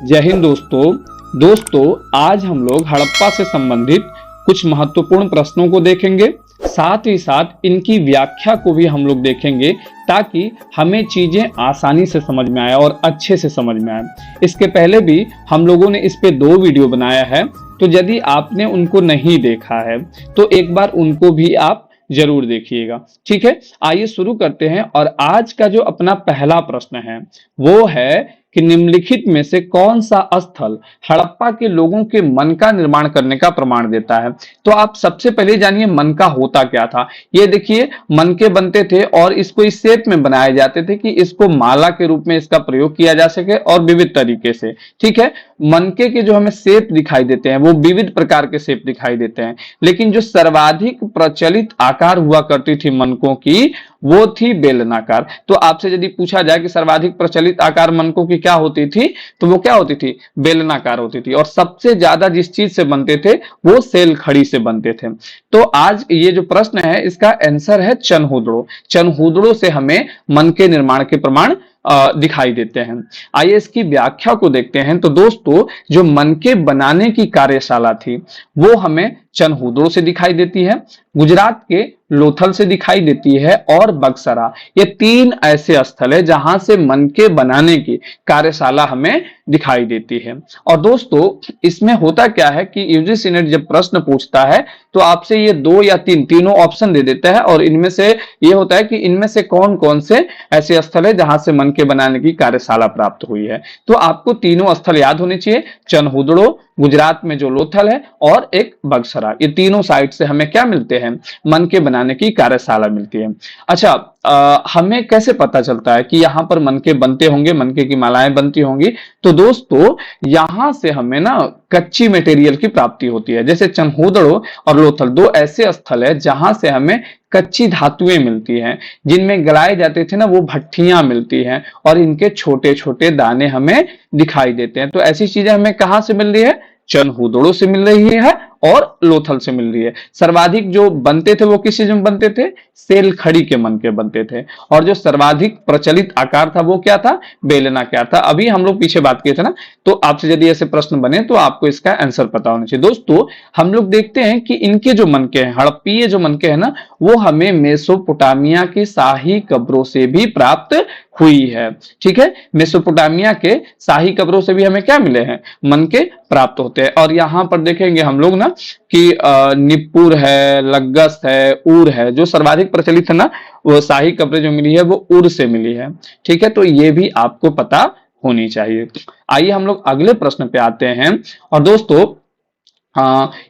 जय हिंद दोस्तों आज हम लोग हड़प्पा से संबंधित कुछ महत्वपूर्ण प्रश्नों को देखेंगे, साथ ही साथ इनकी व्याख्या को भी हम लोग देखेंगे ताकि हमें चीजें आसानी से समझ में आए और अच्छे से समझ में आए। इसके पहले भी हम लोगों ने इस पे 2 वीडियो बनाया है, तो यदि आपने उनको नहीं देखा है तो एक बार उनको भी आप जरूर देखिएगा। ठीक है, आइए शुरू करते हैं। और आज का जो अपना पहला प्रश्न है वो है कि निम्नलिखित में से कौन सा स्थल हड़प्पा के लोगों के मन का निर्माण करने का प्रमाण देता है। तो आप सबसे पहले जानिए मन का होता क्या था। ये देखिए, मन के बनते थे और इसको इस शेप में बनाए जाते थे कि इसको माला के रूप में इसका प्रयोग किया जा सके और विविध तरीके से। ठीक है, मनके के जो हमें शेप दिखाई देते हैं वो विविध प्रकार के शेप दिखाई देते हैं, लेकिन जो सर्वाधिक प्रचलित आकार हुआ करती थी मनकों की वो थी बेलनाकार। तो आपसे यदि पूछा जाए कि सर्वाधिक प्रचलित आकार मनकों की क्या होती थी, तो वो क्या होती थी, बेलनाकार होती थी। और सबसे ज्यादा जिस चीज से बनते थे वो सेल खड़ी से बनते थे। तो आज ये जो प्रश्न है इसका आंसर है चनहूदड़ो। चनहूदड़ो से हमें मन के निर्माण के प्रमाण दिखाई देते हैं। आइए इसकी व्याख्या को देखते हैं। तो दोस्तों, जो मनके बनाने की कार्यशाला थी वो हमें चनहूदड़ो से दिखाई देती है, गुजरात के लोथल से दिखाई देती है और बक्सरा। ये 3 ऐसे स्थल है जहां से मनके बनाने की कार्यशाला हमें दिखाई देती है। और दोस्तों, इसमें होता क्या है कि यूजीसी नेट जब प्रश्न पूछता है तो आपसे ये 2 या 3 तीनों ऑप्शन दे देता है और इनमें से ये होता है कि इनमें से कौन कौन से ऐसे स्थल है जहां से मनके बनाने की कार्यशाला प्राप्त हुई है। तो आपको तीनों स्थल याद होने चाहिए, चनहूदड़ो, गुजरात में जो लोथल है, और एक बक्सरा। ये तीनों साइड से हमें क्या मिलते हैं, मनके बनाने की कार्यशाला मिलती है। अच्छा, हमें कैसे पता चलता है कि यहाँ पर मनके बनते होंगे, मनके की मालाएं बनती होंगी। तो दोस्तों, यहां से हमें ना कच्ची मटेरियल की प्राप्ति होती है। जैसे चनहूदड़ो और लोथल 2 ऐसे स्थल है जहां से हमें कच्ची धातुएं मिलती हैं, जिनमें गलाए जाते थे ना वो भट्ठियां मिलती हैं और इनके छोटे छोटे दाने हमें दिखाई देते हैं। तो ऐसी चीजें हमें कहां से मिल रही है, चनहूदड़ो से मिल रही है और लोथल से मिल रही है। सर्वाधिक जो बनते थे वो किस चीज में बनते थे, सेल खड़ी के मनके बनते थे। और जो सर्वाधिक प्रचलित आकार था वो क्या था, बेलनाकार था। अभी हम लोग पीछे बात किए थे ना, तो आपसे यदि ऐसे प्रश्न बने तो आपको इसका आंसर पता होना चाहिए। दोस्तों, हम लोग देखते हैं कि इनके जो मनके हैं, हड़प्पीय जो मनके हैं ना, वो हमें मेसोपोटामिया की शाही कब्रों से भी प्राप्त हुई है। ठीक है, मेसोपोटामिया के शाही कब्रों से भी हमें क्या मिले हैं, मनके प्राप्त होते हैं। और यहां पर देखेंगे हम लोग ना कि निप्पुर है, लग्गस है, ऊर है। जो सर्वाधिक प्रचलित है ना वो शाही कब्रें जो मिली है वो ऊर से मिली है। ठीक है, तो ये भी आपको पता होनी चाहिए। आइए हम लोग अगले प्रश्न पे आते हैं। और दोस्तों,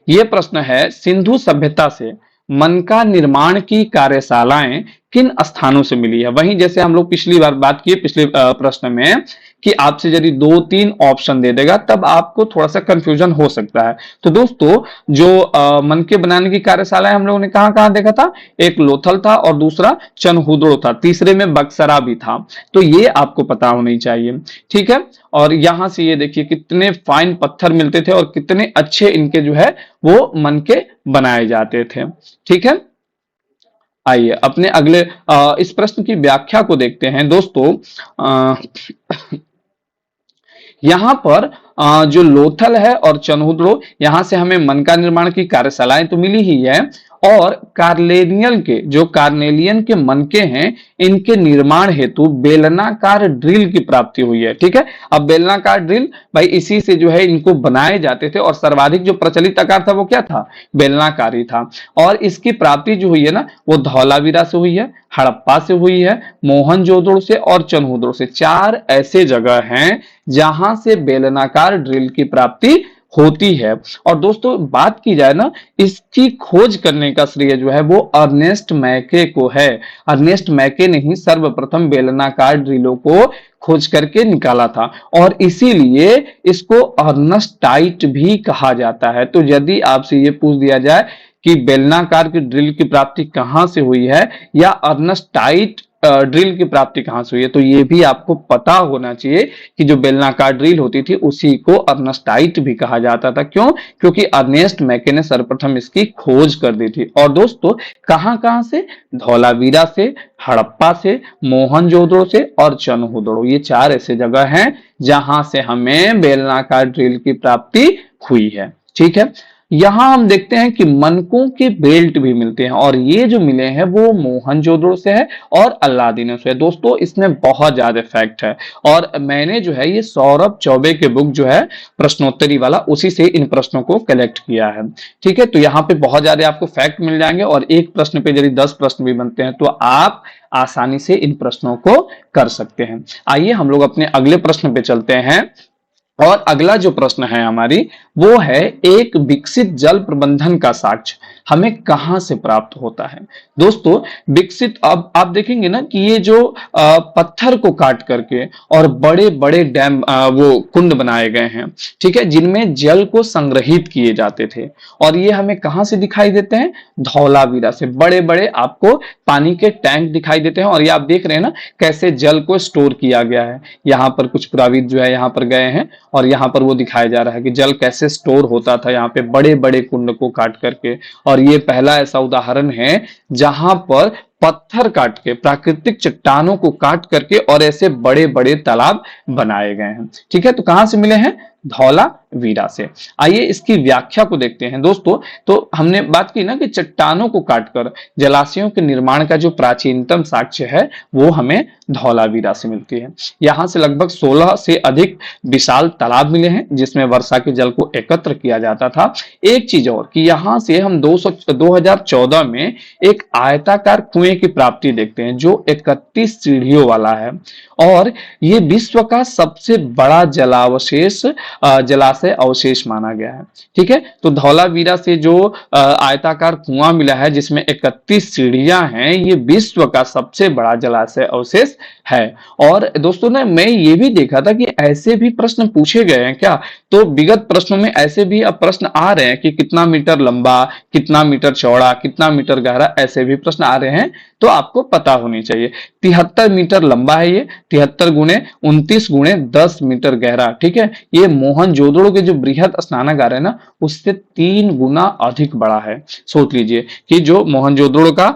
ये प्रश्न है, सिंधु सभ्यता से मनका निर्माण की कार्यशालाएं किन स्थानों से मिली है। वहीं जैसे हम लोग पिछली बार बात किए, पिछले प्रश्न में, कि आपसे यदि 2-3 ऑप्शन दे देगा तब आपको थोड़ा सा कंफ्यूजन हो सकता है। तो दोस्तों, जो मनके बनाने की कार्यशालाएं हम लोगों ने कहां कहां देखा था, एक लोथल था और दूसरा चनहूदड़ो था, तीसरे में बक्सरा भी था। तो ये आपको पता होनी चाहिए। ठीक है, और यहां से ये देखिए कितने फाइन पत्थर मिलते थे और कितने अच्छे इनके जो है वो मनके बनाए जाते थे। ठीक है, आइए अपने अगले इस प्रश्न की व्याख्या को देखते हैं। दोस्तों, यहां पर जो लोथल है और चनहूदड़ो, यहां से हमें मनका निर्माण की कार्यशालाएं तो मिली ही है, और कार्नेलियन के मनके हैं, इनके निर्माण हेतु बेलनाकार ड्रिल की प्राप्ति हुई है। ठीक है, अब बेलनाकार ड्रिल भाई इसी से जो है इनको बनाए जाते थे और सर्वाधिक जो प्रचलित आकार था वो क्या था, बेलनाकार ही था। और इसकी प्राप्ति जो हुई है ना वो धौलावीरा से हुई है, हड़प्पा से हुई है, मोहनजोदड़ो से और चनहूदड़ो से। 4 ऐसे जगह हैं जहां से बेलनाकार ड्रिल की प्राप्ति होती है। और दोस्तों, बात की जाए ना, इसकी खोज करने का श्रेय जो है वो अर्नेस्ट मैके को है। अर्नेस्ट मैके ने ही सर्वप्रथम बेलनाकार ड्रिलों को खोज करके निकाला था और इसीलिए इसको अर्नस्टाइट भी कहा जाता है। तो यदि आपसे ये पूछ दिया जाए कि बेलनाकार की ड्रिल की प्राप्ति कहां से हुई है या अर्नस्टाइट ड्रिल की प्राप्ति कहां से हुई है, तो ये भी आपको पता होना चाहिए कि जो बेलनाकार ड्रिल होती थी उसी को अर्नस्टाइट भी कहा जाता था। क्यों? क्योंकि अर्नेस्ट मैके ने सर्वप्रथम इसकी खोज कर दी थी। और दोस्तों कहां कहां से? धौलावीरा से, हड़प्पा से, मोहनजोदड़ो से और चनहुदड़ो, ये चार ऐसे जगह हैं जहां से हमें बेलनाकार ड्रिल की प्राप्ति हुई है। ठीक है, यहां हम देखते हैं कि मनकों के बेल्ट भी मिलते हैं और ये जो मिले हैं वो मोहनजोदड़ो से है और अल्लादीनो से है। दोस्तों इसमें बहुत ज्यादा फैक्ट है और मैंने जो है ये सौरभ चौबे के बुक जो है प्रश्नोत्तरी वाला, उसी से इन प्रश्नों को कलेक्ट किया है। ठीक है, तो यहाँ पे बहुत ज्यादा आपको फैक्ट मिल जाएंगे और एक प्रश्न पे यदि 10 प्रश्न भी बनते हैं तो आप आसानी से इन प्रश्नों को कर सकते हैं। आइए हम लोग अपने अगले प्रश्न पे चलते हैं और अगला जो प्रश्न है हमारी वो है एक विकसित जल प्रबंधन का साक्ष्य हमें कहां से प्राप्त होता है। दोस्तों विकसित, अब आप देखेंगे ना कि ये जो पत्थर को काट करके और बड़े बड़े डैम वो कुंड बनाए गए हैं, ठीक है, जिनमें जल को संग्रहित किए जाते थे और ये हमें कहां से दिखाई देते हैं? धौलावीरा से। बड़े बड़े आपको पानी के टैंक दिखाई देते हैं और ये आप देख रहे हैं ना कैसे जल को स्टोर किया गया है। यहाँ पर कुछ पुराविद जो है यहाँ पर गए हैं और यहाँ पर वो दिखाया जा रहा है कि जल कैसे स्टोर होता था यहाँ पे बड़े बड़े कुंड को काट करके। और ये पहला ऐसा उदाहरण है जहां पर पत्थर काट के, प्राकृतिक चट्टानों को काट करके और ऐसे बड़े बड़े तालाब बनाए गए हैं। ठीक है, तो कहां से मिले हैं? धौलावीरा से। आइए इसकी व्याख्या को देखते हैं। दोस्तों तो हमने बात की ना कि चट्टानों को काटकर जलाशयों के निर्माण का जो प्राचीनतम साक्ष्य है वो हमें धौलावीरा से मिलती है। यहां से लगभग 16 से अधिक विशाल तालाब मिले हैं जिसमें वर्षा के जल को एकत्र किया जाता था। एक चीज और कि यहां से हम 2014 में एक आयताकार कुएं की प्राप्ति देखते हैं जो 31 सीढ़ियों वाला है और ये विश्व का सबसे बड़ा जलाशय अवशेष माना गया है। ठीक है, तो धौलावीरा से जो आयताकार कुआं मिला है जिसमें 31 सीढ़ियां हैं, ये विश्व का सबसे बड़ा जलाशय अवशेष है। और दोस्तों ने मैं ये भी देखा था कि ऐसे भी प्रश्न पूछे गए हैं क्या, तो विगत प्रश्नों में ऐसे भी अब प्रश्न आ रहे हैं कि कितना मीटर लंबा, कितना मीटर चौड़ा, कितना मीटर गहरा, ऐसे भी प्रश्न आ रहे हैं, तो आपको पता होनी चाहिए। 73 मीटर लंबा है ये, 73 गुणे 29 गुणे 10 मीटर गहरा। ठीक है, ये मोहनजोदड़ो के जो बृहद स्नानागार है ना उससे 3 गुना अधिक बड़ा है। सोच लीजिए कि जो मोहनजोदड़ो का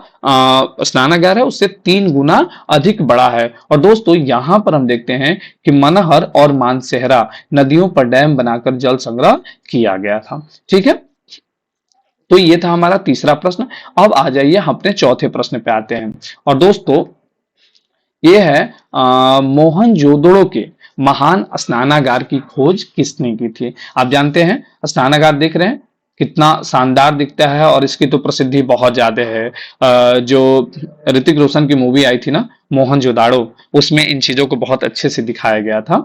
स्नानागार है उससे 3 गुना अधिक बड़ा है। और दोस्तों यहां पर हम देखते हैं कि मनहर और मानसेहरा नदियों पर डैम बनाकर जल संग्रह किया गया था। ठीक है, तो ये था हमारा तीसरा प्रश्न। अब आ जाइए हम अपने चौथे प्रश्न पे आते हैं और दोस्तों ये है मोहनजोदड़ो के महान स्नानागार की खोज किसने की थी। आप जानते हैं स्नानागार देख रहे हैं कितना शानदार दिखता है और इसकी तो प्रसिद्धि बहुत ज्यादा है। जो ऋतिक रोशन की मूवी आई थी ना मोहनजोदाड़ो, उसमें इन चीजों को बहुत अच्छे से दिखाया गया था।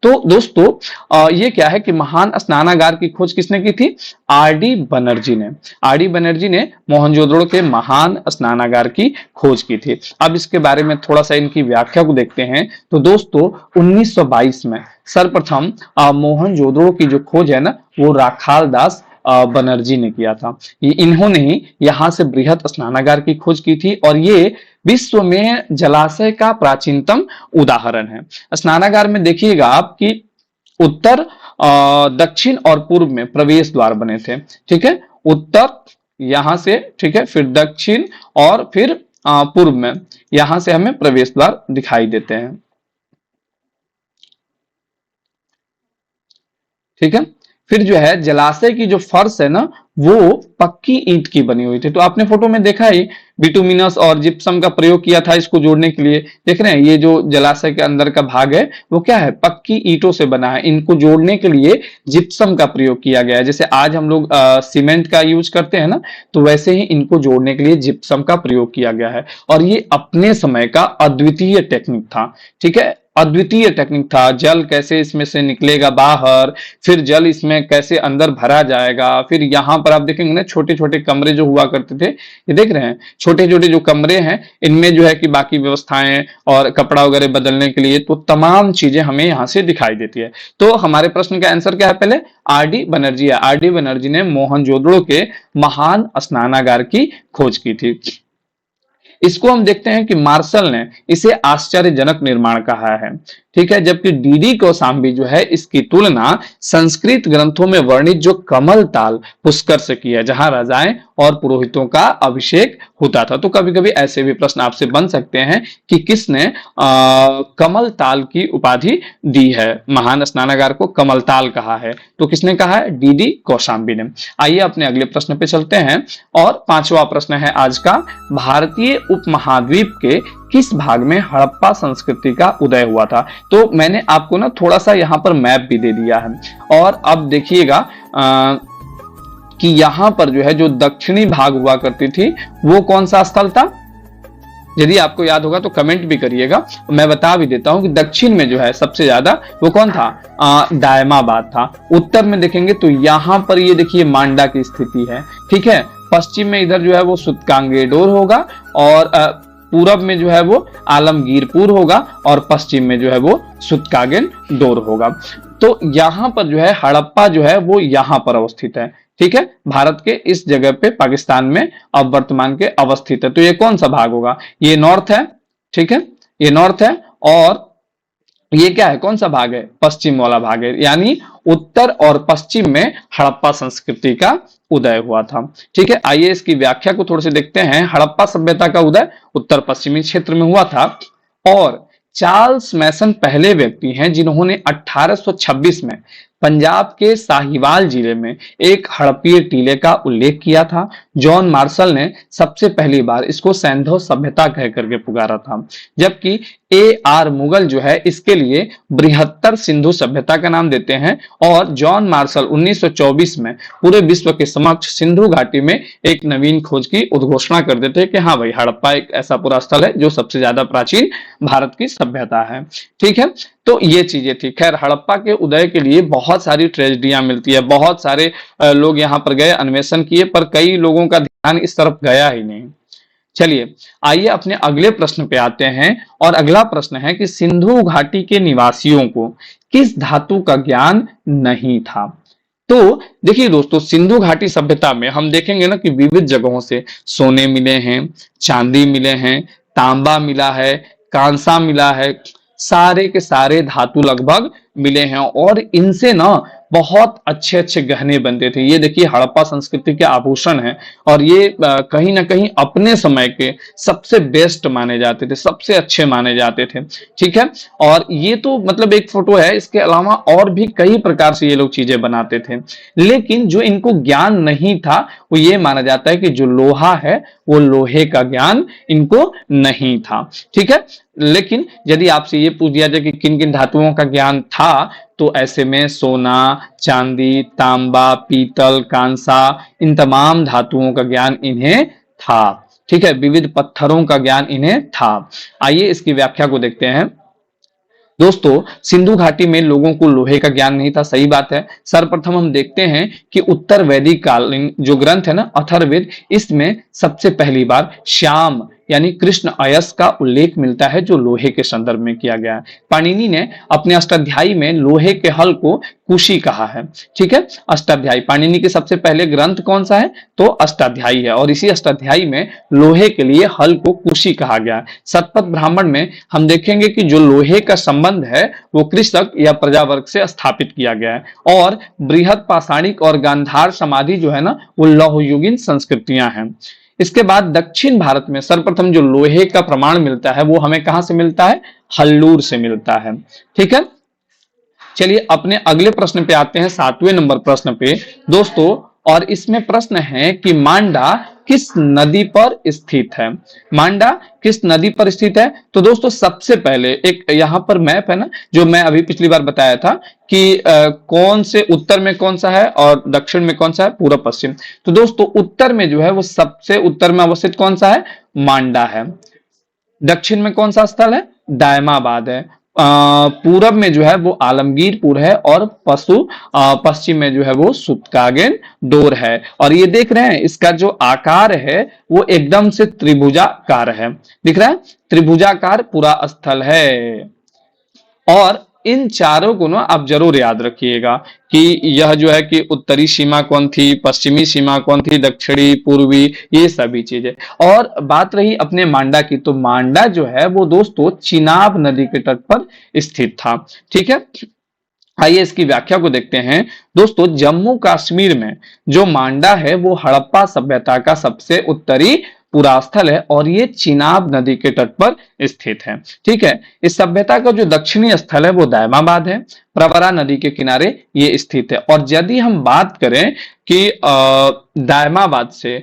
तो दोस्तों ये क्या है कि महान स्नानागार की खोज किसने की थी? आर.डी. बनर्जी ने। आर.डी. बनर्जी ने मोहनजोदड़ो के महान स्नानागार की खोज की थी। अब इसके बारे में थोड़ा सा इनकी व्याख्या को देखते हैं। तो दोस्तों 1922 में सर्वप्रथम मोहनजोदड़ो की जो खोज है ना वो राखाल दास बनर्जी ने किया था। इन्होंने ही यहाँ से बृहद स्नानागार की खोज की थी और ये विश्व में जलाशय का प्राचीनतम उदाहरण है। स्नानागार में देखिएगा आप कि उत्तर, दक्षिण और पूर्व में प्रवेश द्वार बने थे। ठीक है, उत्तर यहां से, ठीक है, फिर दक्षिण और फिर पूर्व में यहां से हमें प्रवेश द्वार दिखाई देते हैं। ठीक है, फिर जो है जलाशय की जो फर्श है ना वो पक्की ईंट की बनी हुई थी। तो आपने फोटो में देखा ही बिटुमिनस और जिप्सम का प्रयोग किया था इसको जोड़ने के लिए। देख रहे हैं ये जो जलाशय के अंदर का भाग है वो क्या है? पक्की ईंटों से बना है। इनको जोड़ने के लिए जिप्सम का प्रयोग किया गया है। जैसे आज हम लोग सीमेंट का यूज करते हैं ना, तो वैसे ही इनको जोड़ने के लिए जिप्सम का प्रयोग किया गया है और ये अपने समय का अद्वितीय टेक्निक था। ठीक है, अद्वितीय टेक्निक था। जल कैसे इसमें से निकलेगा बाहर, फिर जल इसमें कैसे अंदर भरा जाएगा, फिर यहाँ पर आप देखेंगे ना छोटे छोटे कमरे जो हुआ करते थे, ये देख रहे हैं छोटे छोटे जो कमरे हैं इनमें जो है कि बाकी व्यवस्थाएं और कपड़ा वगैरह बदलने के लिए, तो तमाम चीजें हमें यहाँ से दिखाई देती है। तो हमारे प्रश्न का आंसर क्या है? पहले आर.डी. बनर्जी है। आर.डी. बनर्जी ने मोहनजोदड़ो के महान स्नानागार की खोज की थी। इसको हम देखते हैं कि मार्शल ने इसे आश्चर्यजनक निर्माण कहा है, ठीक है। जबकि डीडी कौशाम्बी जो है इसकी तुलना संस्कृत ग्रंथों में वर्णित जो कमल ताल पुष्कर से की है, जहां राजाएं और पुरोहितों का अभिषेक होता था। तो कभी कभी ऐसे भी प्रश्न आपसे बन सकते हैं कि किसने कमल ताल की उपाधि दी है, महान स्नानागार को कमल ताल कहा है, तो किसने कहा है? डीडी कौशाम्बी ने। आइए अपने अगले प्रश्न पे चलते हैं, और पांचवा प्रश्न है आज का, भारतीय उपमहाद्वीप के किस भाग में हड़प्पा संस्कृति का उदय हुआ था? तो मैंने आपको ना थोड़ा सा यहाँ पर मैप भी दे दिया है, और अब देखिएगा कि यहां पर जो है जो दक्षिणी भाग हुआ करती थी वो कौन सा स्थल था? यदि आपको याद होगा तो कमेंट भी करिएगा, मैं बता भी देता हूं कि दक्षिण में जो है सबसे ज्यादा वो कौन था? दायमाबाद था। उत्तर में देखेंगे तो यहां पर ये देखिए मांडा की स्थिति है, ठीक है। पश्चिम में इधर जो है वो सुतकांगेडोर होगा, और पूरब में जो है वो आलमगीरपुर होगा, और पश्चिम में जो है वो सुतकागेन-डोर होगा। तो यहां पर जो है हड़प्पा जो है वो यहां पर अवस्थित है, ठीक है, भारत के इस जगह पे पाकिस्तान में अब वर्तमान के अवस्थित है। तो ये कौन सा भाग होगा? ये नॉर्थ है, ठीक है, ये नॉर्थ है, और ये क्या है? कौन सा भाग है? पश्चिम वाला भाग है, यानी उत्तर और पश्चिम में हड़प्पा संस्कृति का उदय हुआ था, ठीक है। आइए इसकी व्याख्या को थोड़े से देखते हैं। हड़प्पा सभ्यता का उदय उत्तर पश्चिमी क्षेत्र में हुआ था, और चार्ल्स मैसन पहले व्यक्ति हैं जिन्होंने 1826 में पंजाब के साहिवाल जिले में एक हड़प्पीय टीले का उल्लेख किया था। जॉन मार्शल ने सबसे पहली बार इसको सैंधव सभ्यता कह करके पुकारा था, जबकि AR मुगल जो है इसके लिए बृहत्तर सिंधु सभ्यता का नाम देते हैं। और जॉन मार्शल 1924 में पूरे विश्व के समक्ष सिंधु घाटी में एक नवीन खोज की उद्घोषणा कर देते हैं कि हाँ भाई, हड़प्पा एक ऐसा पूरा स्थल है जो सबसे ज्यादा प्राचीन भारत की सभ्यता है, ठीक है। तो ये चीजें थी। खैर, हड़प्पा के उदय के लिए बहुत सारी ट्रेजेडियां मिलती है, बहुत सारे लोग यहाँ पर गए, अन्वेषण किए, पर कई लोगों का ध्यान इस तरफ गया ही नहीं। चलिए आइए अपने अगले प्रश्न पे आते हैं, और अगला प्रश्न है कि सिंधु घाटी के निवासियों को किस धातु का ज्ञान नहीं था? तो देखिए दोस्तों, सिंधु घाटी सभ्यता में हम देखेंगे ना कि विविध जगहों से सोने मिले हैं, चांदी मिले हैं, तांबा मिला है, कांसा मिला है, सारे के सारे धातु लगभग मिले हैं, और इनसे ना बहुत अच्छे अच्छे गहने बनते थे। ये देखिए हड़प्पा संस्कृति के आभूषण हैं, और ये कहीं ना कहीं अपने समय के सबसे बेस्ट माने जाते थे, सबसे अच्छे माने जाते थे, ठीक है। और ये तो मतलब एक फोटो है, इसके अलावा और भी कई प्रकार से ये लोग चीजें बनाते थे, लेकिन जो इनको ज्ञान नहीं था वो ये माना जाता है कि जो लोहा है वो लोहे का ज्ञान इनको नहीं था, ठीक है। लेकिन यदि आपसे ये पूछ दिया जाए कि किन किन धातुओं का ज्ञान था, तो ऐसे में सोना, चांदी, तांबा, पीतल, कांसा, इन तमाम धातुओं का ज्ञान इन्हें था, ठीक है। विविध पत्थरों का ज्ञान इन्हें था। आइए इसकी व्याख्या को देखते हैं। दोस्तों, सिंधु घाटी में लोगों को लोहे का ज्ञान नहीं था, सही बात है। सर्वप्रथम हम देखते हैं कि उत्तर वैदिक कालीन जो ग्रंथ है ना, अथर्ववेद, इसमें सबसे पहली बार श्याम यानी कृष्ण अयस्क का उल्लेख मिलता है, जो लोहे के संदर्भ में किया गया है। पाणिनि ने अपने अष्टाध्यायी में लोहे के हल को कुशी कहा है, ठीक है। अष्टाध्यायी पाणिनि के सबसे पहले ग्रंथ कौन सा है? तो अष्टाध्यायी है, और इसी अष्टाध्यायी में लोहे के लिए हल को कुशी कहा गया है। शतपथ ब्राह्मण में हम देखेंगे कि जो लोहे का संबंध है वो कृषक या प्रजावर्ग से स्थापित किया गया है, और बृहद पाषाणिक और गांधार समाधि जो है ना, वो लौहयुगीन संस्कृतियां हैं। इसके बाद दक्षिण भारत में सर्वप्रथम जो लोहे का प्रमाण मिलता है वो हमें कहां से मिलता है? हल्लूर से मिलता है, ठीक है। चलिए अपने अगले प्रश्न पे आते हैं, 7वें नंबर प्रश्न पे दोस्तों, और इसमें प्रश्न है कि मांडा किस नदी पर स्थित है? मांडा किस नदी पर स्थित है? तो दोस्तों सबसे पहले एक यहाँ पर मैप है ना, जो मैं अभी पिछली बार बताया था कि कौन से उत्तर में कौन सा है और दक्षिण में कौन सा है, पूर्व पश्चिम। तो दोस्तों उत्तर में जो है वो सबसे उत्तर में अवस्थित कौन सा है? मांडा है। दक्षिण में कौन सा स्थल है? दायमाबाद है। पूरब में जो है वो आलमगीरपुर है, और पश्चिम में जो है वो सुतकागेन डोर है। और ये देख रहे हैं इसका जो आकार है वो एकदम से त्रिभुजाकार है, दिख रहा है? त्रिभुजाकार पूरा स्थल है। और इन चारों को ना आप जरूर याद रखिएगा कि यह जो है कि उत्तरी सीमा कौन थी, पश्चिमी सीमा कौन थी, दक्षिणी, पूर्वी, ये सभी चीजें। और बात रही अपने मांडा की, तो मांडा जो है वो दोस्तों चिनाब नदी के तट पर स्थित था। ठीक है, आइए इसकी व्याख्या को देखते हैं। दोस्तों जम्मू कश्मीर में जो मांडा है वो हड़प्पा सभ्यता का सबसे उत्तरी पुरास्थल है और ये चिनाब नदी के तट पर स्थित है। ठीक है, इस सभ्यता का जो दक्षिणी स्थल है वो दायमाबाद है, प्रवरा नदी के किनारे ये स्थित है। और यदि हम बात करें कि दायमाबाद से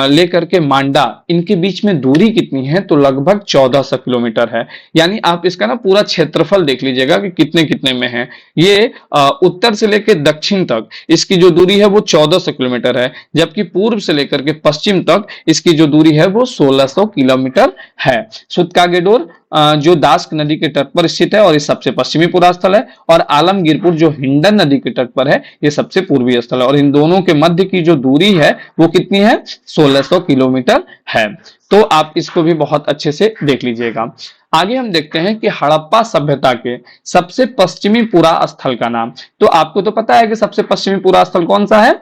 लेकर के मांडा इनके बीच में दूरी कितनी है, तो लगभग 1400 किलोमीटर है। यानी आप इसका ना पूरा क्षेत्रफल देख लीजिएगा कि कितने कितने में है। ये उत्तर से लेकर दक्षिण तक इसकी जो दूरी है वो 1400 किलोमीटर है, जबकि पूर्व से लेकर के पश्चिम तक इसकी जो दूरी है वो 1600 किलोमीटर है। सुतकागेडोर जो दास्क नदी के तट पर स्थित है और ये सबसे पश्चिमी पुरास्थल है, और आलमगीरपुर जो हिंडन नदी के तट पर है ये सबसे पूर्वी स्थल है। और इन दोनों के मध्य की जो दूरी है वो कितनी है, 1600 किलोमीटर है। तो आप इसको भी बहुत अच्छे से देख लीजिएगा। आगे हम देखते हैं कि हड़प्पा सभ्यता के सबसे पश्चिमी पुरा स्थल का नाम। तो आपको तो पता है कि सबसे पश्चिमी पुरा स्थल कौन सा है,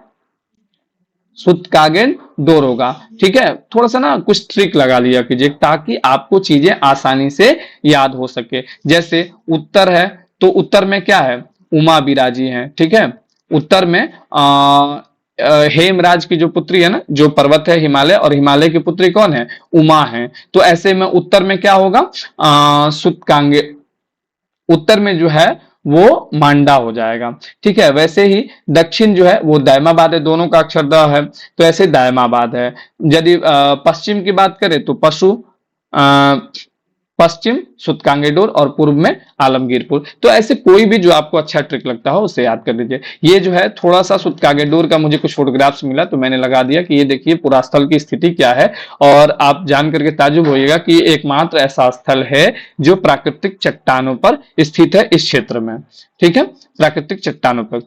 सुतकागेन डोर होगा। ठीक है, थोड़ा सा ना कुछ ट्रिक लगा लिया कीजिए ताकि आपको चीजें आसानी से याद हो सके। जैसे उत्तर है तो उत्तर में क्या है, उमा बिराजी है। ठीक है, उत्तर में हेमराज की जो पुत्री है ना, जो पर्वत है हिमालय, और हिमालय की पुत्री कौन है, उमा है। तो ऐसे में उत्तर में क्या होगा, सुतकांगे, उत्तर में जो है वो मांडा हो जाएगा। ठीक है, वैसे ही दक्षिण जो है वो दायमाबाद है, दोनों का अक्षर द है, तो ऐसे दायमाबाद है। यदि पश्चिम की बात करें तो पश्चिम सुतकांगेडोर और पूर्व में आलमगीरपुर। तो ऐसे कोई भी जो आपको अच्छा ट्रिक लगता हो उसे याद कर लीजिए। ये जो है थोड़ा सा सुतकागेडोर का मुझे कुछ फोटोग्राफ्स मिला तो मैंने लगा दिया कि ये देखिए पूरा स्थल की स्थिति क्या है, और आप जान करके ताज्जुब होइएगा कि ये एकमात्र ऐसा स्थल है जो प्राकृतिक चट्टानों पर स्थित है इस क्षेत्र में। ठीक है, प्राकृतिक चट्टानों पर।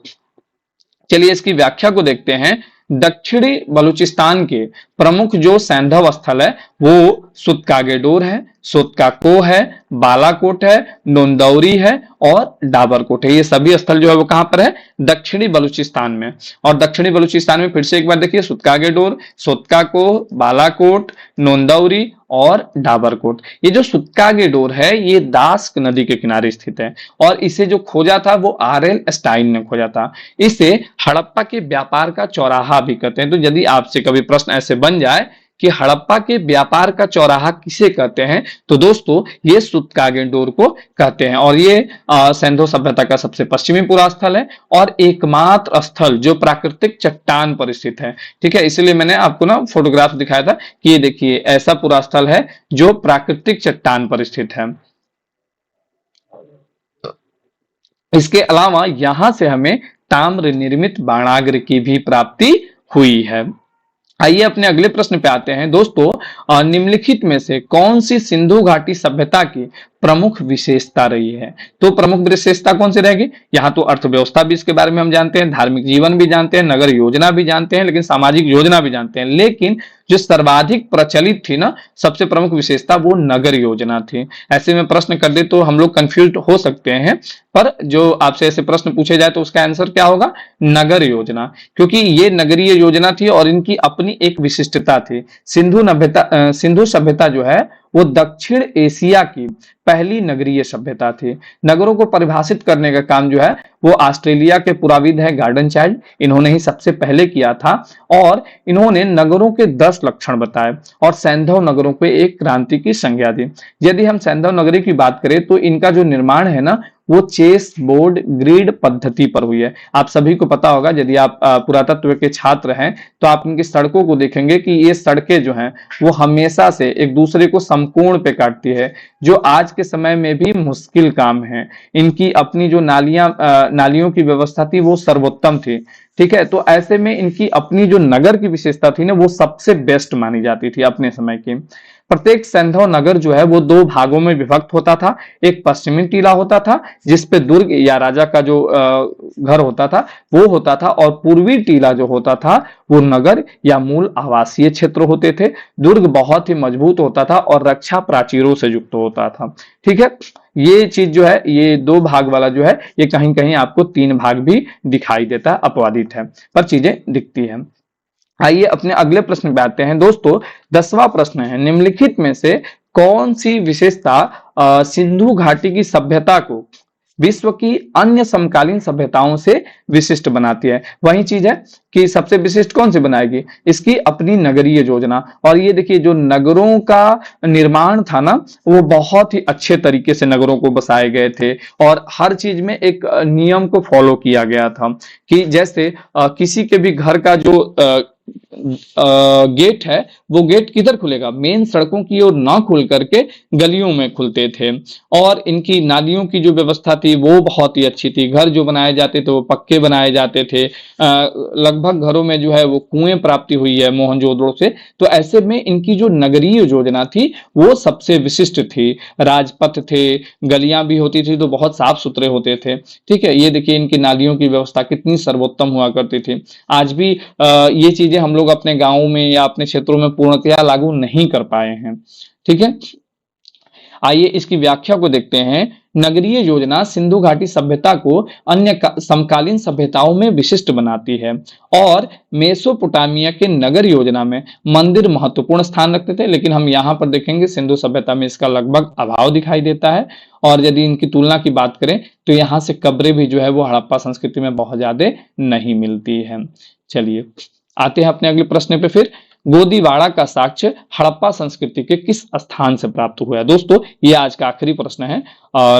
चलिए इसकी व्याख्या को देखते हैं। दक्षिणी बलूचिस्तान के प्रमुख जो सैंधव स्थल है वो सुतकागेडोर है, सुतकाको है, बालाकोट है, नोंदौरी है और डाबरकोट है। ये सभी स्थल जो है वो कहां पर है, दक्षिणी बलूचिस्तान में। और दक्षिणी बलूचिस्तान में फिर से एक बार देखिए, सुतकागेडोर, सुतकाको, बालाकोट, नोंदौरी और डाबरकोट। ये जो सुतकागेडोर है ये दास्क नदी के किनारे स्थित है, और इसे जो खोजा था वो आरएल स्टाइन ने खोजा था। इसे हड़प्पा के व्यापार का चौराहा भी कहते हैं। तो यदि आपसे कभी प्रश्न ऐसे बन जाए कि हड़प्पा के व्यापार का चौराहा किसे कहते हैं, तो दोस्तों ये सुतकागेडोर को कहते हैं। और ये सैंधव सभ्यता का सबसे पश्चिमी पुरा स्थल है और एकमात्र स्थल जो प्राकृतिक चट्टान पर स्थित है। ठीक है, इसलिए मैंने आपको ना फोटोग्राफ दिखाया था कि ये देखिए ऐसा पुरा स्थल है जो प्राकृतिक चट्टान पर स्थित है। इसके अलावा यहां से हमें ताम्र निर्मित बाणाग्र की भी प्राप्ति हुई है। आइए अपने अगले प्रश्न पे आते हैं। दोस्तों निम्नलिखित में से कौन सी सिंधु घाटी सभ्यता की प्रमुख विशेषता रही है, तो प्रमुख विशेषता कौन सी रहेगी, यहाँ तो अर्थव्यवस्था भी इसके बारे में हम जानते हैं, धार्मिक जीवन भी जानते हैं, नगर योजना भी जानते हैं, लेकिन सामाजिक योजना भी जानते हैं। लेकिन जो सर्वाधिक प्रचलित थी ना सबसे प्रमुख विशेषता वो नगर योजना थी। ऐसे में प्रश्न कर दे तो हम लोग कंफ्यूज हो सकते हैं, पर जो आपसे ऐसे प्रश्न पूछे जाए तो उसका आंसर क्या होगा, नगर योजना, क्योंकि ये नगरीय योजना थी और इनकी अपनी एक विशिष्टता थी। सिंधु सभ्यता जो है वो दक्षिण एशिया की पहली नगरीय सभ्यता थी। नगरों को परिभाषित करने का काम जो है वो ऑस्ट्रेलिया के पुराविद है गार्डन चाइल्ड, इन्होंने ही सबसे पहले किया था। और इन्होंने नगरों के 10 लक्षण बताए और सैंधव नगरों को एक क्रांति की संज्ञा दी। यदि हम सैंधव नगरी की बात करें तो इनका जो निर्माण है ना वो चेस बोर्ड ग्रिड पद्धति पर हुई है। आप सभी को पता होगा, यदि आप पुरातत्व के छात्र हैं तो आप इनकी सड़कों को देखेंगे कि ये सड़कें जो हैं वो हमेशा से एक दूसरे को समकोण पे काटती है, जो आज के समय में भी मुश्किल काम है। इनकी अपनी जो नालियों की व्यवस्था थी वो सर्वोत्तम थी। ठीक है, तो ऐसे में इनकी अपनी जो नगर की विशेषता थी ना वो सबसे बेस्ट मानी जाती थी अपने समय की। प्रत्येक सैंधव नगर जो है वो दो भागों में विभक्त होता था। एक पश्चिमी टीला होता था जिसपे दुर्ग या राजा का जो घर होता था वो होता था, और पूर्वी टीला जो होता था वो नगर या मूल आवासीय क्षेत्र होते थे। दुर्ग बहुत ही मजबूत होता था और रक्षा प्राचीरों से युक्त होता था। ठीक है, ये चीज जो है, ये दो भाग वाला जो है, ये कहीं कहीं आपको तीन भाग भी दिखाई देता है, अपवादित है पर चीजें दिखती है। आइए अपने अगले प्रश्न पे आते हैं दोस्तों। 10वां प्रश्न है, निम्नलिखित में से कौन सी विशेषता सिंधु घाटी की सभ्यता को विश्व की अन्य समकालीन सभ्यताओं से विशिष्ट बनाती है? वही चीज है कि सबसे विशिष्ट कौन सी बनाएगी, इसकी अपनी नगरीय योजना। और ये देखिए जो नगरों का निर्माण था ना, वो बहुत ही अच्छे तरीके से नगरों को बसाए गए थे और हर चीज में एक नियम को फॉलो किया गया था कि जैसे किसी के भी घर का जो गेट है वो गेट किधर खुलेगा, मेन सड़कों की ओर ना खुल करके गलियों में खुलते थे। और इनकी नालियों की जो व्यवस्था थी वो बहुत ही अच्छी थी। घर जो बनाए जाते थे वो पक्के बनाए जाते थे। लगभग घरों में जो है वो कुएं प्राप्ति हुई है मोहनजोदड़ो से। तो ऐसे में इनकी जो नगरीय योजना थी वो सबसे विशिष्ट थी। राजपथ थे, गलियां भी होती थी तो बहुत साफ सुथरे होते थे। ठीक है, ये देखिए इनकी नालियों की व्यवस्था कितनी सर्वोत्तम हुआ करती थी। आज भी ये चीजें हम लोग अपने गांवों में या अपने क्षेत्रों में पूर्णतया लागू नहीं कर पाए हैं। ठीक है, आइए इसकी व्याख्या को देखते हैं। नगरीय योजना सिंधु घाटी सभ्यता को अन्य समकालीन सभ्यताओं में विशिष्ट बनाती है। और मेसोपोटामिया के नगर योजना में मंदिर महत्वपूर्ण स्थान रखते थे, लेकिन हम यहाँ पर देखेंगे सिंधु सभ्यता में इसका लगभग अभाव दिखाई देता है। और यदि इनकी तुलना की बात करें तो यहाँ से कब्रें भी जो है वो हड़प्पा संस्कृति में बहुत ज्यादा नहीं मिलती है। चलिए आते हैं अपने अगले प्रश्न पे। फिर गोदीवाड़ा का साक्ष्य हड़प्पा संस्कृति के किस स्थान से प्राप्त हुआ है? दोस्तों ये आज का आखिरी प्रश्न है,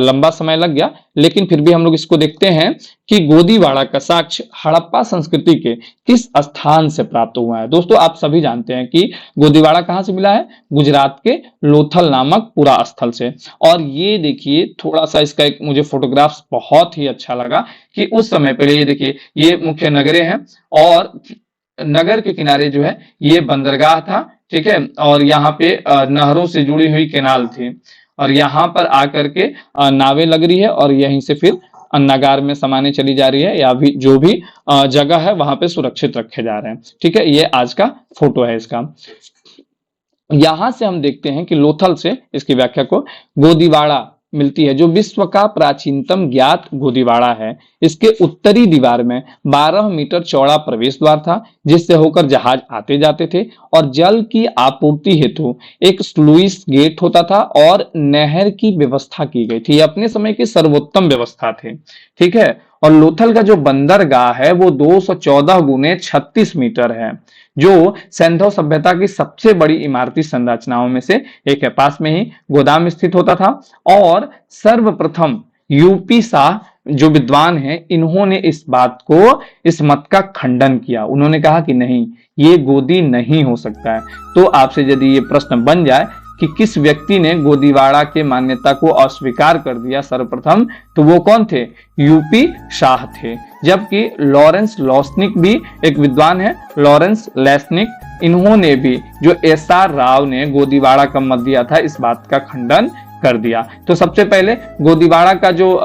लंबा समय लग गया लेकिन फिर भी हम लोग इसको देखते हैं कि गोदीवाड़ा का साक्ष्य हड़प्पा संस्कृति के किस स्थान से प्राप्त हुआ है। दोस्तों आप सभी जानते हैं कि गोदीवाड़ा कहां से मिला है, गुजरात के लोथल नामक पुरा स्थल से। और ये देखिए थोड़ा सा इसका एक मुझे फोटोग्राफ्स बहुत ही अच्छा लगा कि उस समय पहले ये देखिए ये मुख्य नगरे हैं और नगर के किनारे जो है ये बंदरगाह था। ठीक है, और यहाँ पे नहरों से जुड़ी हुई केनाल थी और यहाँ पर आकर के नावें लग रही है और यहीं से फिर नगार में सामानें चली जा रही है या भी जो भी जगह है वहां पे सुरक्षित रखे जा रहे हैं। ठीक है, ये आज का फोटो है इसका। यहां से हम देखते हैं कि लोथल से इसकी व्याख्या को गोदीवाड़ा मिलती है जो विश्व का प्राचीनतम ज्ञात गोदीवाड़ा है। इसके उत्तरी दीवार में 12 मीटर चौड़ा प्रवेश द्वार था जिससे होकर जहाज आते जाते थे और जल की आपूर्ति हेतु एक स्लुइस गेट होता था और नहर की व्यवस्था की गई थी। अपने समय की सर्वोत्तम व्यवस्था थी। ठीक है, और लोथल का जो बंदरगाह है वो 214 गुने 36 मीटर है जो सैंधव सभ्यता की सबसे बड़ी इमारती संरचनाओं में से एक है। पास में ही गोदाम स्थित होता था और सर्वप्रथम यूपी शाह जो विद्वान हैं इन्होंने इस बात को, इस मत का खंडन किया। उन्होंने कहा कि नहीं, ये गोदी नहीं हो सकता है। तो आपसे यदि ये प्रश्न बन जाए कि किस व्यक्ति ने गोदीवाड़ा के मान्यता को अस्वीकार कर दिया सर्वप्रथम, तो वो कौन थे, यूपी शाह थे। जबकि लॉरेंस लॉस्निक भी एक विद्वान है, लॉरेंस लेस्निक, इन्होंने भी जो एसआर राव ने गोदीवाड़ा का मत दिया था इस बात का खंडन कर दिया। तो सबसे पहले गोदीवाड़ा का जो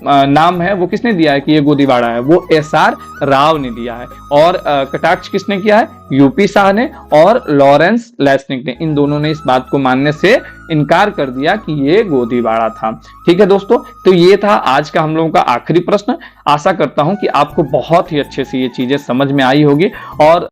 नाम है वो किसने दिया है कि ये गोदीवाड़ा है, वो एसआर राव ने दिया है। और कटाक्ष किसने किया है, यूपी शाह ने और लॉरेंस लेस्निक ने। इन दोनों ने इस बात को मानने से इनकार कर दिया कि ये गोदीवाड़ा था। ठीक है दोस्तों, तो ये था आज का हम लोगों का आखिरी प्रश्न। आशा करता हूं कि आपको बहुत ही अच्छे से ये चीजें समझ में आई होगी और